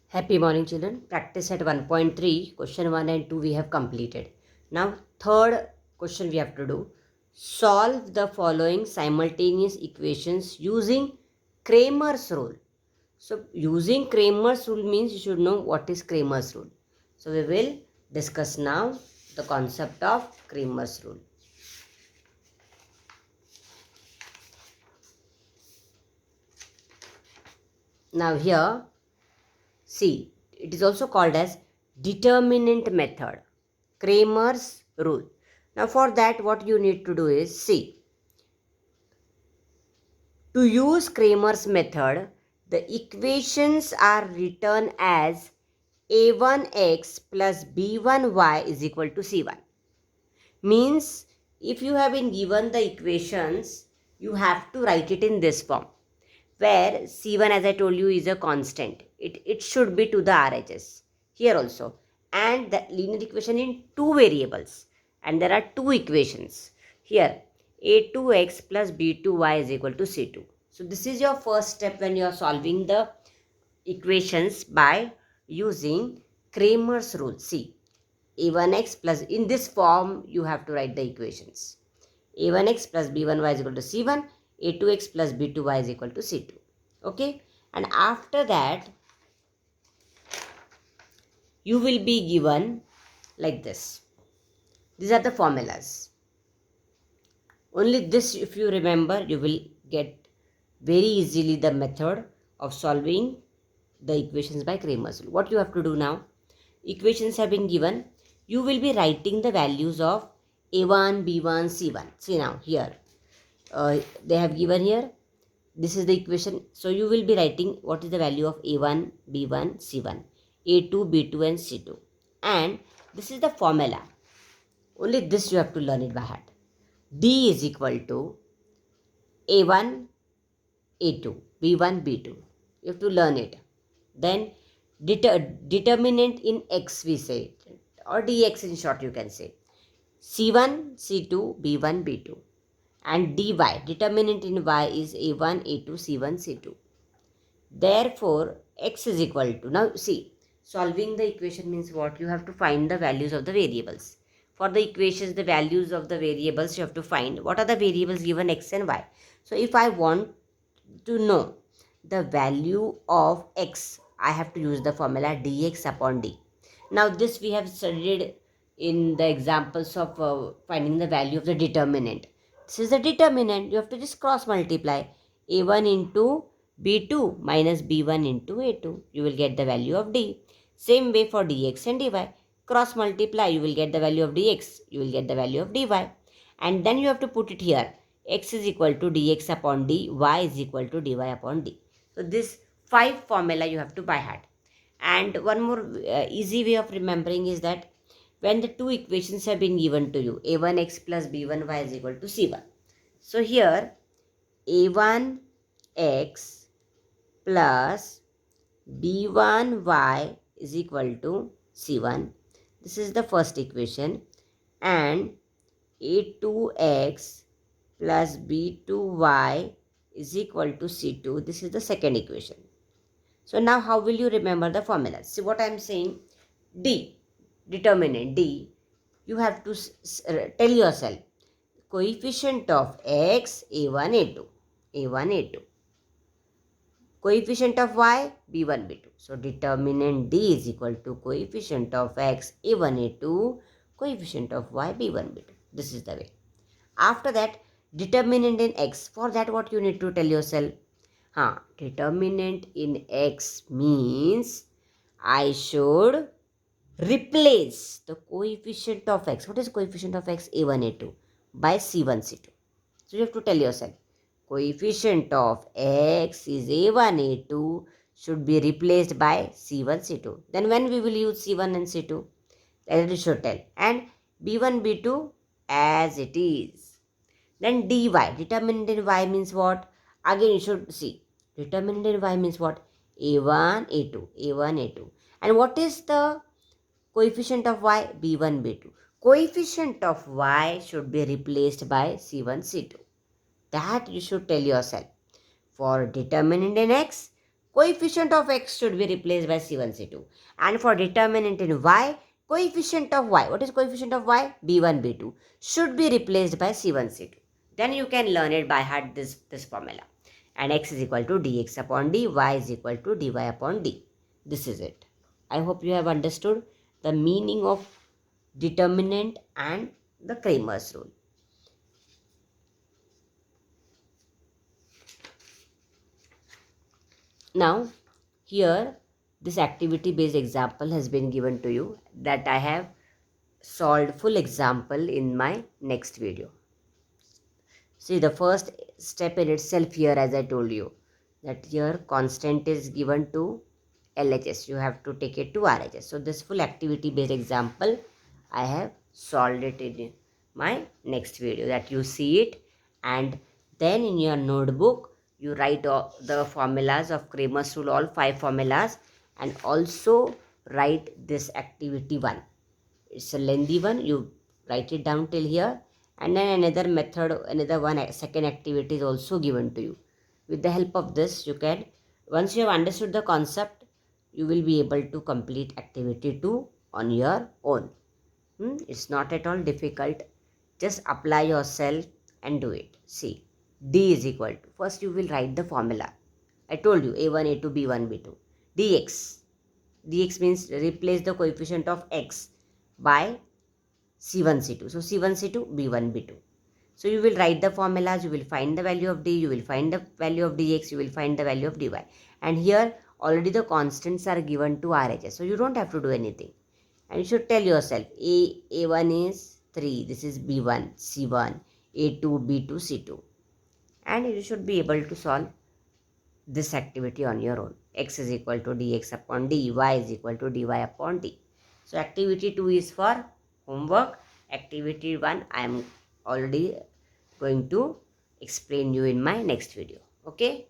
Happy morning, children. Practice at 1.3, question 1 and 2 we have completed. Now, third question we have to do. Solve the following simultaneous equations using Cramer's rule. So, using Cramer's rule means you should know what is Cramer's rule. So, we will discuss now the concept of Cramer's rule. Now, here, see, it is also called as determinant method, Cramer's rule. Now for that what you need to do is, see, to use Cramer's method, the equations are written as a1x plus b1y is equal to c1. Means if you have been given the equations, you have to write it in this form, where C1, as I told you, is a constant. It should be to the RHS. Here also. And the linear equation in two variables. And there are two equations. Here, a2x plus b2y is equal to c2. So this is your first step when you are solving the equations by using Cramer's rule. See, a1x plus, in this form you have to write the equations. a1x plus b1y is equal to c1, a2x plus b2y is equal to c2. Okay, and after that you will be given like this. These are the formulas. Only this, if you remember, you will get very easily the method of solving the equations by Cramer's rule. What you have to do now, equations have been given, you will be writing the values of a1, b1, c1. See now here, they have given here, this is the equation. So you will be writing what is the value of a1, b1, c1, a2, b2 and c2. And this is the formula. Only this you have to learn it by heart. D is equal to a1, a2, b1, b2. You have to learn it. Then determinant in x we say, or dx in short you can say. C1, C2, B1, B2. And dy, determinant in y is a1, a2, c1, c2. Therefore, x is equal to, now see, solving the equation means what? You have to find the values of the variables. For the equations, the values of the variables you have to find. What are the variables given x and y? So if I want to know the value of x, I have to use the formula dx upon d. Now this we have studied in the examples of finding the value of the determinant. This is the determinant. You have to just cross multiply a1 into b2 minus b1 into a2. You will get the value of d. Same way for dx and dy. Cross multiply, you will get the value of dx. You will get the value of dy. And then you have to put it here. X is equal to dx upon d. Y is equal to dy upon d. So this 5 formula you have to by heart. And one more easy way of remembering is that when the two equations have been given to you, a1x plus b1y is equal to c1. So here, a1x plus b1y is equal to c1. This is the first equation. And a2x plus b2y is equal to c2. This is the second equation. So now how will you remember the formulas? See what I am saying? D, determinant D, you have to tell yourself coefficient of x a1, a2, a1, a2. Coefficient of y b1, b2. So determinant D is equal to coefficient of x a1, a2, coefficient of y b1, b2. This is the way. After that, determinant in x. For that what you need to tell yourself? Determinant in x means I should replace the coefficient of x. What is coefficient of x? a1, a2 by c1, c2. So you have to tell yourself coefficient of x is a1, a2 should be replaced by c1, c2. Then when we will use c1 and c2, then it should tell. And b1, b2 as it is. Then dy, determinant in y means what? Again you should see. Determinant in y means what? a1, a2, a1, a2. And what is the coefficient of y? b1, b2. Coefficient of y should be replaced by c1, c2. That you should tell yourself. For determinant in x, coefficient of x should be replaced by C1, C2. And for determinant in y, coefficient of y, what is coefficient of y? B1, B2, should be replaced by C1, C2. Then you can learn it by heart, this formula. And x is equal to dx upon d, y is equal to dy upon d. This is it. I hope you have understood the meaning of determinant and the Cramer's rule. Now, here this activity based example has been given to you that I have solved full example in my next video. See, the first step in itself here, as I told you, that here constant is given to LHS. You have to take it to RHS. So this full activity based example, I have solved it in my next video, that you see it, and then in your notebook you write all the formulas of Cramer's rule, all 5 formulas, and also write this activity 1. It's a lengthy one. You write it down till here, and then another method, another one, second activity is also given to you. With the help of this, you can, once you have understood the concept, you will be able to complete activity 2 on your own. It's not at all difficult. Just apply yourself and do it. See, d is equal to, first you will write the formula. I told you a1, a2, b1, b2. dx. dx means replace the coefficient of x by C1, C2. So C1, C2, B1, B2. So you will write the formulas, you will find the value of d, you will find the value of dx, you will find the value of dy. And here already the constants are given to RHS. So you don't have to do anything. And you should tell yourself, A1 is 3, this is B1, C1, A2, B2, C2. And you should be able to solve this activity on your own. X is equal to dx upon d, y is equal to dy upon d. So activity 2 is for homework. Activity 1 I am already going to explain you in my next video. Okay.